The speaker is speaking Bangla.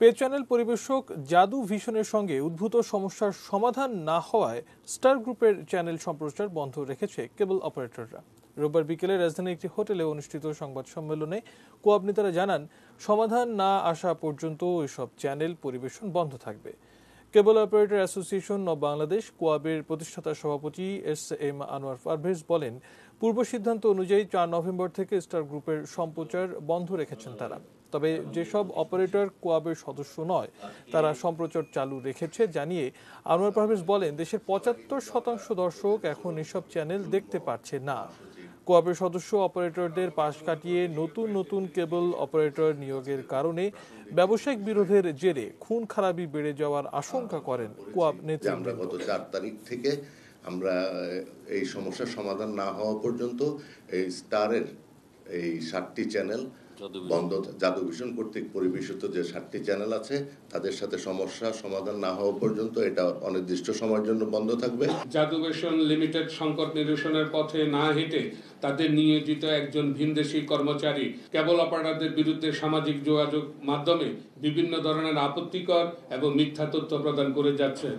পে চ্যানেল পরিবেশক জাদু ভিশনের সঙ্গে উদ্ভূত সমস্যার সমাধান না হওয়ায় স্টার গ্রুপের চ্যানেল সম্প্রচার বন্ধ রেখেছে কেবল অপারেটররা। রোববার বিকেলে রাজধানীর একটি হোটেলে অনুষ্ঠিত সংবাদ সম্মেলনে কোঅপ নেতারা জানান, সমাধান না আসা পর্যন্ত এসব চ্যানেল পরিবেশন বন্ধ থাকবে। কেবল অপারেটর অ্যাসোসিয়েশন অব বাংলাদেশ কোঅপের প্রতিষ্ঠাতা সভাপতি এস.এম. আনোয়ার পারভেজ বলেন, পূর্ব সিদ্ধান্ত অনুযায়ী ৪ নভেম্বর থেকে স্টার গ্রুপের সম্প্রচার বন্ধ রেখেছেন তারা। তবে যেসব অপারেটর কোঅপের সদস্য নয় তারা সম্প্রচার চালু রেখেছে জানিয়ে আনোয়ার পারভেজ বলেন, দেশের ৭৫% দর্শক এখন এসব চ্যানেল দেখতে পারছে না। কোঅপের সদস্য অপারেটরদের পাশ কাটিয়ে নতুন কেবল অপারেটর নিয়োগের কারণে ব্যবসায়িক বিরোধের জেরে খুন খারাপি বেড়ে যাওয়ার আশঙ্কা করেন কোঅপ নেতৃবৃন্দ। গত ৪ তারিখ থেকে আমরা এই সমস্যার সমাধান না হওয়া পর্যন্ত এই স্টারের এই ৭টি চ্যানেল বন্ধ, জাদুভিশন কর্তৃক পরিবেশিত যে ৭টি চ্যানেল আছে তাদের সাথে সমস্যা সমাধান না হওয়া পর্যন্ত এটা অনির্দিষ্ট সময়ের জন্য বন্ধ থাকবে। জাদুভিশন লিমিটেড সংকট নিরসনের পথে না হেঁটে তাদের নিয়োজিত একজন ভিনদেশী কর্মচারী কেবল অপারেটরদের বিরুদ্ধে সামাজিক যোগাযোগ মাধ্যমে বিভিন্ন ধরনের আপত্তিকর এবং মিথ্যা তথ্য প্রদান করে যাচ্ছে।